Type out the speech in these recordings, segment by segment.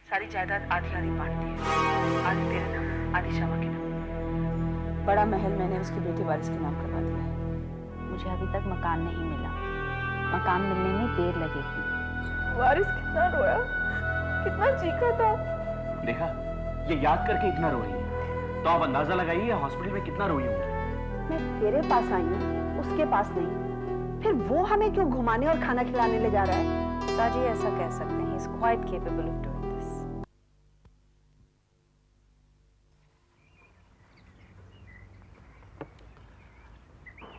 सारी जायदाद आधी आधी बांटती है, आधी तेरे नाम, आधी शमा के नाम। बड़ा महल मैंने उसकी बेटी वारिस के नाम करवा दिया है। मुझे अभी तक मकान नहीं मिला, मकान मिलने में देर लगेगी। वारिस कितना रोया, कितना चीखा था। देखा, ये याद करके इतना रो रही है, तो आप अंदाजा लगाइए हॉस्पिटल में कितना रोई होगी। मैं तेरे पास आई हूँ, उसके पास नहीं। फिर वो हमें क्यों घुमाने और खाना खिलाने ले जा रहा है? पिताजी ऐसा कह सकते हैं, he is quite capable of doing this.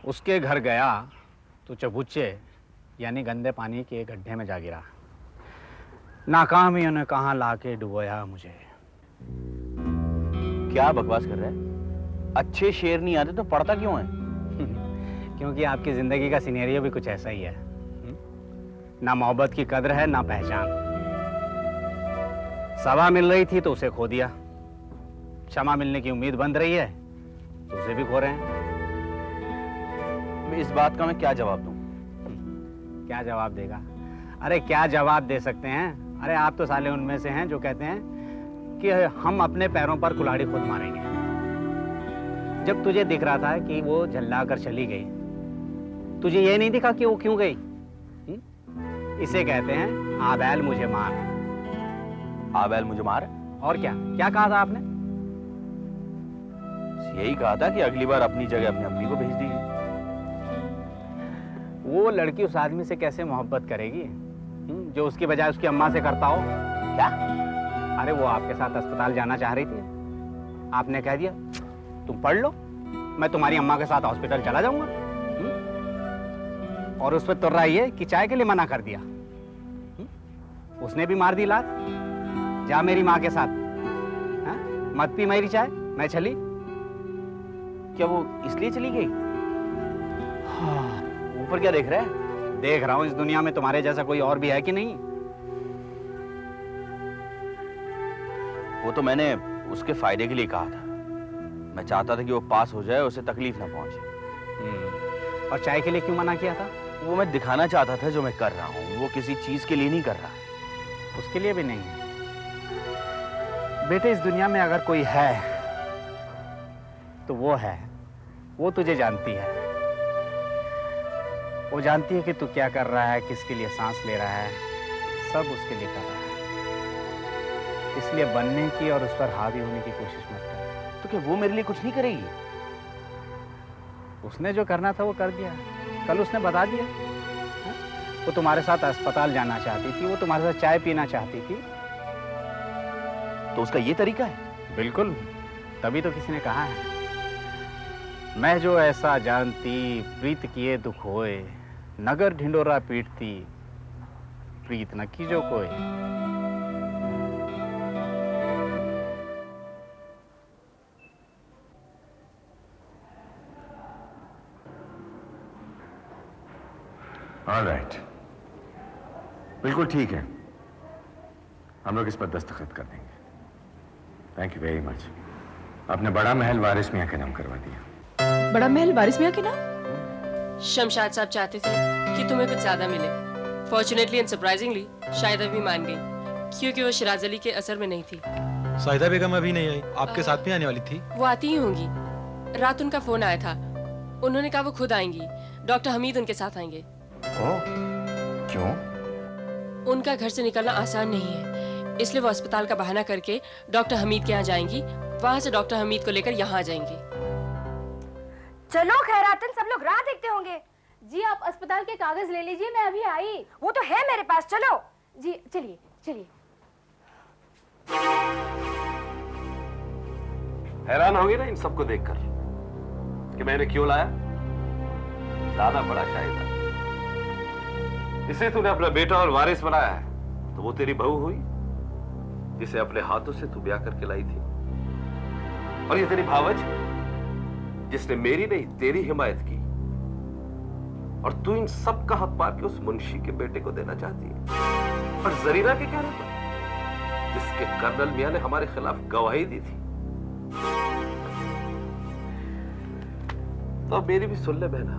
उसके घर गया तो चबूचे यानी गंदे पानी के गड्ढे में जा गिरा। नाकामियों ने कहाँ लाके डुबोया मुझे। क्या बकवास कर रहा है? अच्छे शेर नहीं आते तो पढ़ता क्यों है? क्योंकि आपकी जिंदगी का सिनेरियो भी कुछ ऐसा ही है। ना मोहब्बत की कदर है ना पहचान। सभा मिल रही थी तो उसे खो दिया, क्षमा मिलने की उम्मीद बंध रही है तो उसे भी खो रहे हैं। इस बात का मैं क्या जवाब दूं? क्या जवाब देगा? अरे क्या जवाब दे सकते हैं? अरे आप तो साले उनमें से हैं जो कहते हैं कि हम अपने पैरों पर कुल्हाड़ी खुद मारेंगे। जब तुझे दिख रहा था कि वो झल्ला कर चली गई, तुझे ये नहीं दिखा कि वो क्यों गई? इसे कहते हैं आबैल मुझे मार। आबैल मुझे मार? और क्या क्या कहा था आपने? यही कहा था कि अगली बार अपनी जगह अपनी अम्मी को भेज दीजिए। वो लड़की उस आदमी से कैसे मोहब्बत करेगी जो उसकी बजाय उसकी अम्मा से करता हो? क्या? अरे वो आपके साथ अस्पताल जाना चाह रही थी, आपने कह दिया तुम पढ़ लो, मैं तुम्हारी अम्मा के साथ हॉस्पिटल चला जाऊंगा। और उस पर तुर्रा ये कि चाय के लिए मना कर दिया। उसने भी मार दी लात, जा मेरी माँ के साथ, मत पी मेरी चाय, मैं चली। क्या वो इसलिए चली गई? ऊपर क्या देख रहा है? देख रहा हूं इस दुनिया में तुम्हारे जैसा कोई और भी है कि नहीं। वो तो मैंने उसके फायदे के लिए कहा था। मैं चाहता था कि वो पास हो जाए, उसे तकलीफ ना पहुंचे। और चाय के लिए क्यों मना किया था? वो मैं दिखाना चाहता था जो मैं कर रहा हूं, वो किसी चीज के लिए नहीं कर रहा। उसके लिए भी नहीं है। बेटे इस दुनिया में अगर कोई है तो वो है, वो तुझे जानती है। वो जानती है कि तू क्या कर रहा है, किसके लिए सांस ले रहा है, सब उसके लिए कर रहा है। इसलिए बनने की और उस पर हावी होने की कोशिश मत कर। तो क्या वो मेरे लिए कुछ नहीं करेगी? उसने जो करना था वो कर दिया, कल उसने बता दिया। वो तुम्हारे साथ अस्पताल जाना चाहती थी, वो तुम्हारे साथ चाय पीना चाहती थी। तो उसका ये तरीका है? बिल्कुल, तभी तो किसी ने कहा है, मैं जो ऐसा जानती प्रीत किए दुख होए, नगर ढिंडोरा पीटती प्रीत न कीजो कोई। ऑलराइट, बिल्कुल ठीक है, हम लोग इस पर दस्तखत कर देंगे। Thank you very much. आपने बड़ा महल वारिस मियां के नाम करवा दिया। बड़ा महल वारिस मियां के नाम? शमशाद साहब चाहते थे कि तुम्हें कुछ ज्यादा मिले। फॉर्चुनेटली एंड सरप्राइजिंगली शाहिदा भी मान गई, क्योंकि वो शिराज अली के असर में नहीं थी। शाहिदा बेगम अभी नहीं आई, आपके साथ भी आने वाली थी। वो आती ही होंगी। रात उनका फोन आया था, उन्होंने कहा वो खुद आएंगी। डॉक्टर हमीद उनके साथ आएंगे। ओह, क्यों? उनका घर से निकलना आसान नहीं है, इसलिए वो अस्पताल का बहाना करके डॉक्टर हमीद के यहाँ जाएंगी, वहाँ से डॉक्टर हमीद को लेकर यहाँ आ जाएंगी। चलो खैरातन, सब लोग राह देखते होंगे। जी आप अस्पताल के कागज ले लीजिए, मैं अभी आई। वो तो है मेरे पास, चलो। जी चलिए चलिए। हैरान होंगे ना इन सबको देखकर कि मैंने क्यों लाया। लाना बड़ा शाहिदा, इसे तूने अपना बेटा और वारिस बनाया है, तो वो तेरी बहू हुई जिसे अपने हाथों से तू ब्याह करके लाई थी। और ये तेरी भावज जिसने मेरी नहीं तेरी हिमायत की, और तू इन सब का हक पार के उस मुंशी के बेटे को देना चाहती है। और जरीना के कहने पर, जिसके कर्नल मियां ने हमारे खिलाफ गवाही दी थी। तो अब मेरी भी सुन ले बहना,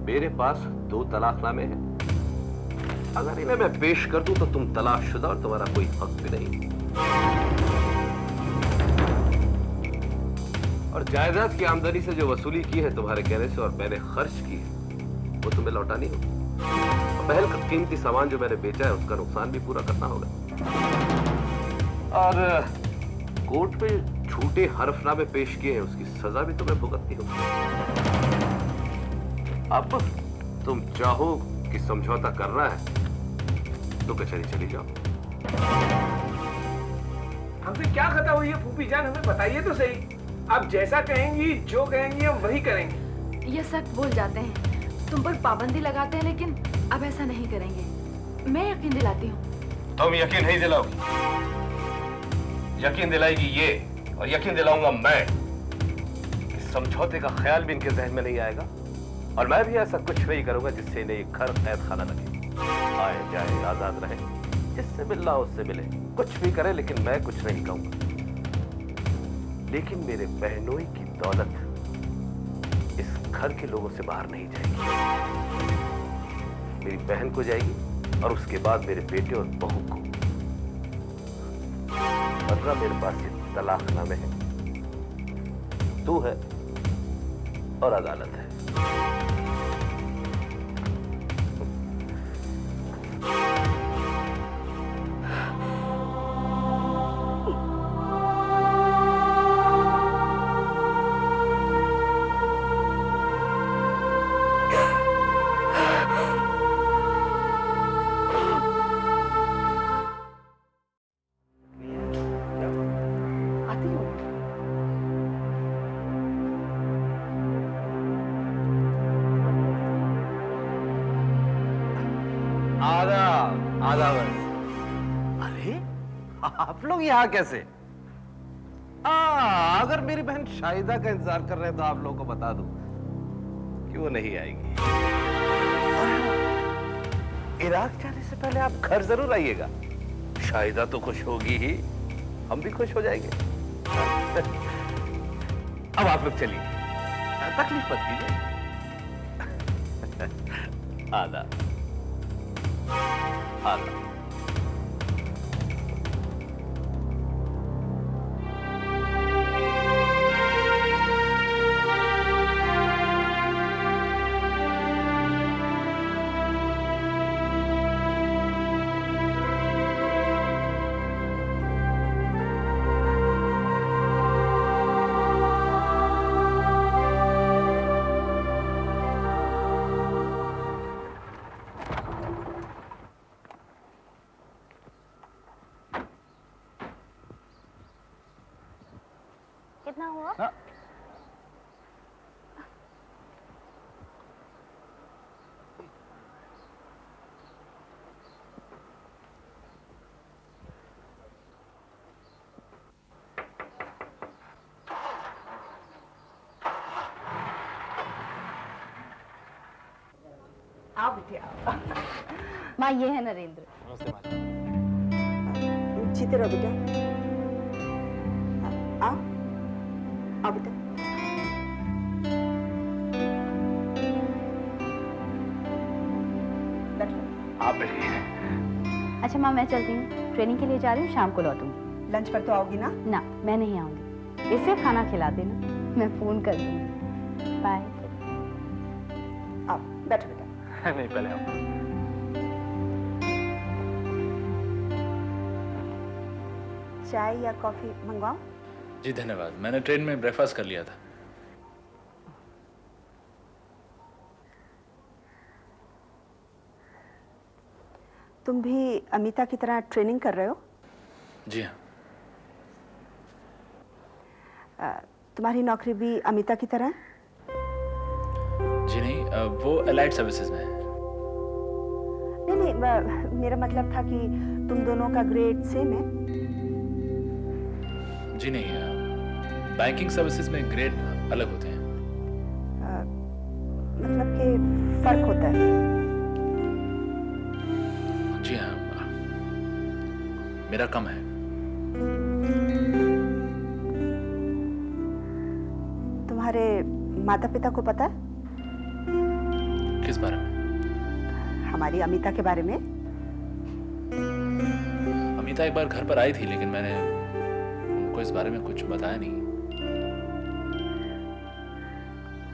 मेरे पास 2 तलाकनामे हैं। अगर इन्हें मैं पेश कर दूं तो तुम तलाकशुदा और तुम्हारा कोई हक भी नहीं। और जायदाद की आमदनी से जो वसूली की है तुम्हारे कहने से और मैंने खर्च की है वो तुम्हें लौटानी होगी। और महल का कीमती सामान जो मैंने बेचा है उसका नुकसान भी पूरा करना होगा। और कोर्ट में झूठे हरफनामे पेश किए हैं उसकी सजा भी तुम्हें भुगतनी होगी। अब तुम चाहो कि समझौता करना है तो कचहरी चली जाओ। हमसे क्या खता हुई है फूफी जान, हमें बताइए तो सही। आप जैसा कहेंगी, जो कहेंगी हम वही करेंगे। ये सख्त बोल जाते हैं, तुम पर पाबंदी लगाते हैं, लेकिन अब ऐसा नहीं करेंगे। मैं यकीन दिलाती हूँ। तुम यकीन नहीं दिलाओगी, यकीन दिलाएगी ये और यकीन दिलाऊंगा मैं। इस समझौते का ख्याल भी इनके जहन में नहीं आएगा और मैं भी ऐसा कुछ नहीं करूंगा जिससे इन्हें ये घर कैद खाना लगे। आए जाए आजाद रहे, जिससे मिलना उससे मिले, कुछ भी करे, लेकिन मैं कुछ नहीं कहूंगा। लेकिन मेरे बहनोई की दौलत इस घर के लोगों से बाहर नहीं जाएगी। मेरी बहन को जाएगी और उसके बाद मेरे बेटे और बहू को। वरना मेरे पास ये तलाकनामे है, तू है और अदालत है। आप लोग यहाँ कैसे? अगर मेरी बहन शाहिदा का इंतजार कर रहे हैं तो आप लोगों को बता दूं कि वो नहीं आएगी। इराक जाने से पहले आप घर जरूर आइएगा। शाहिदा तो खुश होगी ही, हम भी खुश हो जाएंगे। अब आप लोग चलिए, तकलीफ मत कीजिए। आदा आदा। कितना हुआ? आओ बेटे आओ। माँ ये है नरेंद्र। जीते रहो बेटा। आओ आओ बेटा। आप बैठिए। अच्छा माँ मैं चलती हूँ, ट्रेनिंग के लिए जा रही हूँ, शाम को लौटूंगी। लंच पर तो आओगी ना? ना मैं नहीं आऊंगी, इसे खाना खिला देना, मैं फोन कर दूंगी। बाय। आओ बैठो बेटा। नहीं पहले आओ। चाय या कॉफी मंगवाओ? जी धन्यवाद, मैंने ट्रेन में ब्रेकफास्ट कर लिया था। तुम भी अमिता की तरह ट्रेनिंग कर रहे हो? जी हाँ। तुम्हारी नौकरी भी अमिता की तरह है? जी नहीं, वो एलाइड सर्विसेज में है। नहीं, मेरा मतलब था कि तुम दोनों का ग्रेड सेम है। जी नहीं, बैंकिंग सर्विसेज में ग्रेड अलग होते हैं। मतलब कि फर्क होता है। जी हाँ, मेरा कम है। तुम्हारे माता पिता को पता है? किस बारे में? हमारी अमिता के बारे में। अमिता एक बार घर पर आई थी, लेकिन मैंने उनको इस बारे में कुछ बताया नहीं।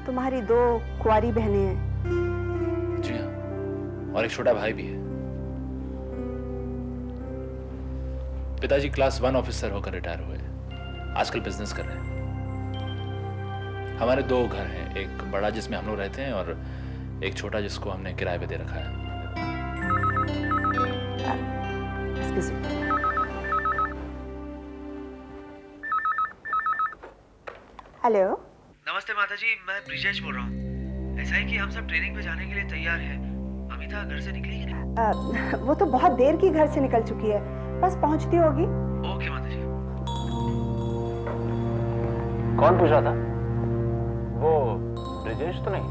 तुम्हारी 2 कुंवारी बहनें हैं। जी हाँ, और एक छोटा भाई भी है। पिताजी क्लास 1 ऑफिसर होकर रिटायर हुए, आजकल बिजनेस कर रहे हैं। हमारे 2 घर हैं, एक बड़ा जिसमें हम लोग रहते हैं और एक छोटा जिसको हमने किराए पे दे रखा है। हेलो। नमस्ते माता जी, मैं ब्रिजेश बोल रहा हूँ। ऐसा है कि हम सब ट्रेनिंग पे जाने के लिए तैयार हैं। अमिता घर से निकलेगी नहीं? वो तो बहुत देर की घर से निकल चुकी है, बस पहुंचती होगी। ओके माता जी। कौन पूछ रहा था? वो ब्रिजेश तो नहीं?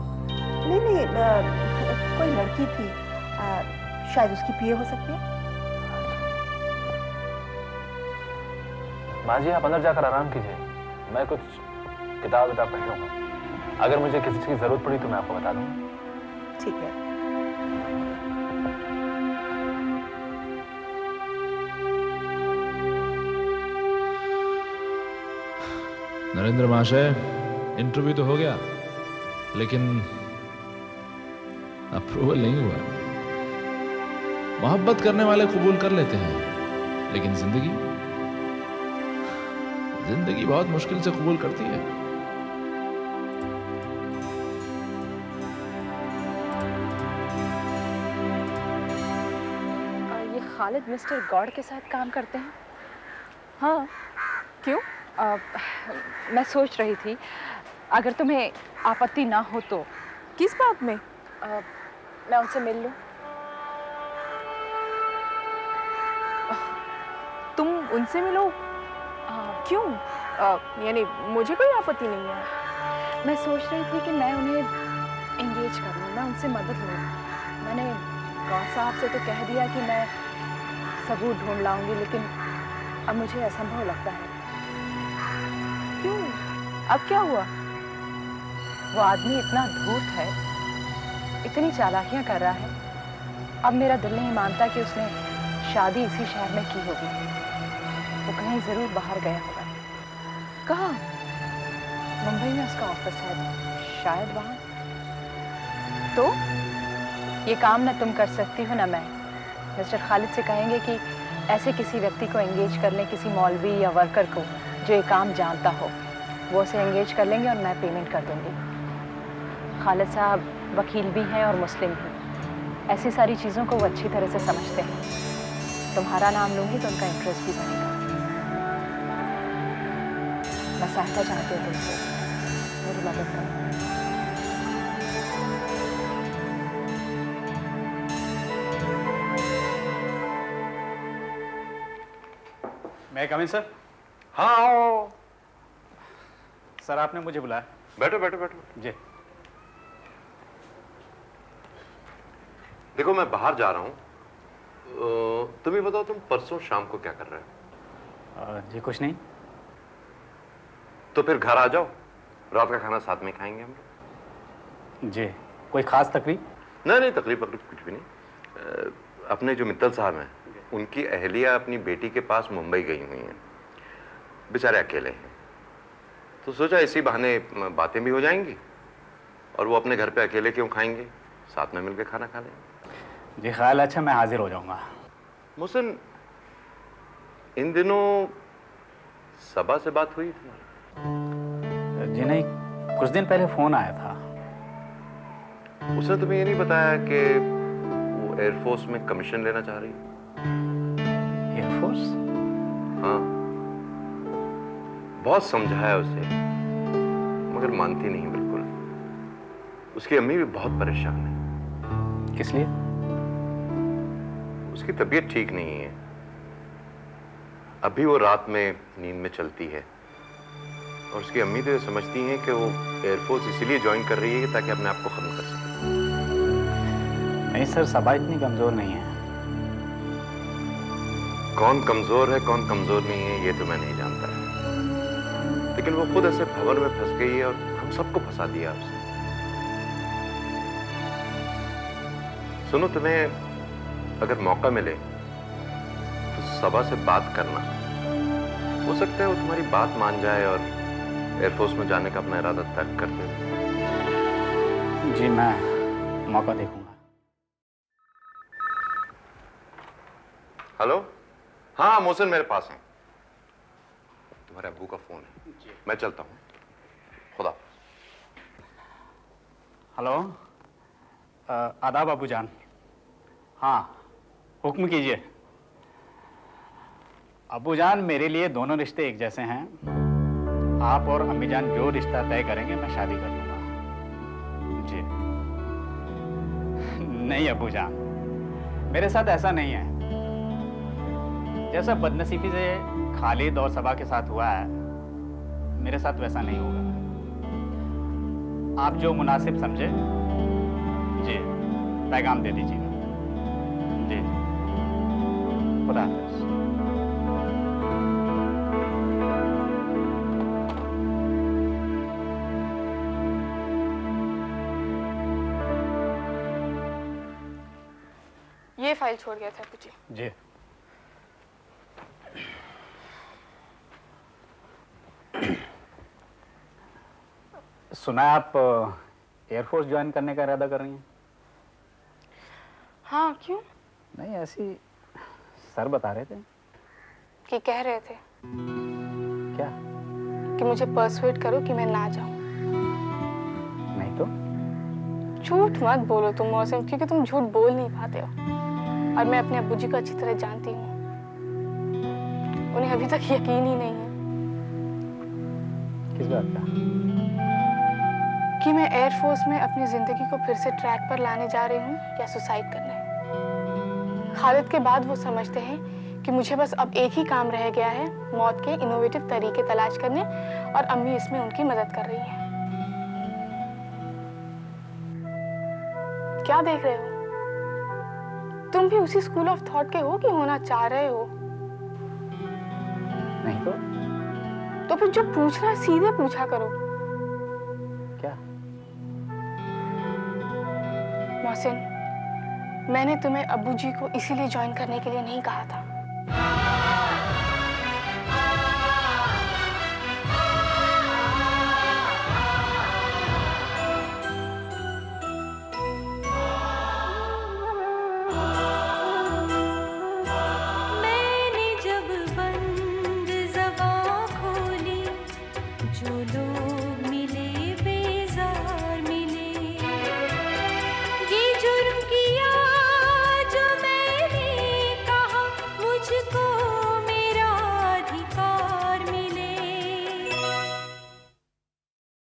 नहीं, कोई लड़की थी, शायद उसकी पीए हो सकती है। माँ जी, आप अंदर जाकर आराम कीजिए, मैं कुछ किताब पढ़ लूंगा। अगर मुझे किसी चीज की जरूरत पड़ी तो मैं आपको बता दूंगा। ठीक है। नरेंद्र महाशय, इंटरव्यू तो हो गया, लेकिन अप्रूवल नहीं हुआ। मोहब्बत करने वाले कबूल कर लेते हैं, लेकिन जिंदगी बहुत मुश्किल से कबूल करती है। ये खालिद मिस्टर गॉड के साथ काम करते हैं? हाँ, क्यों? मैं सोच रही थी, अगर तुम्हें आपत्ति ना हो तो। किस बात में? मैं उनसे मिल लूं? तुम उनसे मिलो? क्यों? यानी मुझे कोई आपत्ति नहीं है। मैं सोच रही थी कि मैं उन्हें एंगेज कर लूं, मैं उनसे मदद लूं। मैंने गौर साहब से तो कह दिया कि मैं सबूत ढूंढ लाऊंगी, लेकिन अब मुझे असंभव लगता है। क्यों? अब क्या हुआ? वो आदमी इतना धूर्त है, इतनी चालाकियां कर रहा है। अब मेरा दिल नहीं मानता कि उसने शादी इसी शहर में की होगी। वो कहीं जरूर बाहर गया होगा। कहाँ? मुंबई में उसका ऑफिस है, शायद वहां। तो ये काम ना तुम कर सकती हो ना मैं। मिस्टर खालिद से कहेंगे कि ऐसे किसी व्यक्ति को एंगेज कर लें, किसी मौलवी या वर्कर को जो ये काम जानता हो। वो उसे एंगेज कर लेंगे और मैं पेमेंट कर दूंगी। खालिद साहब वकील भी हैं और मुस्लिम भी। ऐसी सारी चीज़ों को वो अच्छी तरह से समझते हैं। तुम्हारा नाम लूंगी तो उनका इंटरेस्ट भी बनेगा। मैं सहायता चाहती हूँ तुमसे, मेरी मदद करो। मैं कम इन सर? हाँ आओ। सर आपने मुझे बुलाया? बैठो बैठो बैठो। जी। देखो मैं बाहर जा रहा हूँ, तुम ही बताओ, तुम परसों शाम को क्या कर रहे हो? जी कुछ नहीं। तो फिर घर आ जाओ, रात का खाना साथ में खाएंगे हम। जी, कोई खास तकलीफ? नहीं, तकलीफ कुछ भी नहीं। अपने जो मित्तल साहब हैं, उनकी अहलिया अपनी बेटी के पास मुंबई गई हुई हैं। बेचारे अकेले हैं, तो सोचा इसी बहाने बातें भी हो जाएंगी और वो अपने घर पे अकेले क्यों खाएंगे, साथ में मिलकर खाना खा लेंगे। जी ख्याल अच्छा, मैं हाजिर हो जाऊंगा। मोहसिन, इन दिनों सबा से बात हुई थी? जी नहीं, कुछ दिन पहले फोन आया था। उसने तुम्हें ये नहीं बताया कि वो एयरफोर्स में कमीशन लेना चाह रही है? एयरफोर्स? हाँ, बहुत समझाया उसे मगर मानती नहीं बिल्कुल। उसकी अम्मी भी बहुत परेशान है। किस लिए? उसकी तबीयत ठीक नहीं है, अभी वो रात में नींद में चलती है और उसकी अम्मी तो ये समझती हैं कि वो एयरफोर्स इसीलिए ज्वाइन कर रही है ताकि अपने आप को खत्म कर सके। नहीं सर, सबा इतनी कमजोर नहीं है। कौन कमजोर है कौन कमजोर नहीं है ये तो मैं नहीं जानता, लेकिन वो खुद ऐसे भंवर में फंस गई है और हम हम सबको फंसा दिया आपसे। सुनो, तुम्हें अगर मौका मिले तो सबा से बात करना। हो सकता है वो तुम्हारी बात मान जाए और एयरफोर्स में जाने का अपना इरादा तय कर दे। जी मैं मौका देखूंगा। हेलो, हाँ मोहसिन मेरे पास है। तुम्हारे अब्बू का फोन है, मैं चलता हूँ। खुदा। हेलो, आदाब अबूजान। हाँ, हुक्म कीजिए। अबूजान, मेरे लिए दोनों रिश्ते एक जैसे हैं। आप और अम्मीजान जो रिश्ता तय करेंगे मैं शादी कर लूंगा। जी नहीं अबूजान, मेरे साथ ऐसा नहीं है। जैसा बदनसीबी से खालिद और सबा के साथ हुआ है, मेरे साथ वैसा नहीं होगा। आप जो मुनासिब समझे जी पैगाम दे दीजिएगा। जी खुदा हाफिज़। ये फाइल छोड़ गया था कुछ। जी सुना है आप एयरफोर्स ज्वाइन करने का इरादा कर रही हैं? हाँ, क्यों? नहीं, ऐसी सर बता रहे थे कि कह रहे थे क्या कि मुझे पर्सुएट करो कि मैं ना जाऊं। नहीं तो झूठ मत बोलो तुम मौसम, क्योंकि तुम झूठ बोल नहीं पाते हो और मैं अपने अब्बू जी को अच्छी तरह जानती हूँ। उन्हें अभी तक यकीन ही नहीं है। किस बात का? कि मैं एयरफोर्स में अपनी जिंदगी को फिर से ट्रैक पर लाने जा रही हूँ या सुसाइड करने। खालिद के बाद वो समझते हैं कि मुझे बस अब एक ही काम रह गया है, मौत के इनोवेटिव तरीके तलाश करने, और अम्मी इसमें उनकी मदद कर रही है। क्या देख रहे हो? तुम भी उसी स्कूल ऑफ थॉट के हो कि होना चाह रहे हो? नहीं तो फिर जो पूछना है सीधे पूछा करो। क्या? मोहसिन, मैंने तुम्हें अब्बू जी को इसीलिए ज्वाइन करने के लिए नहीं कहा था। मैंने जब बंद ज़बां खोली, जो लोग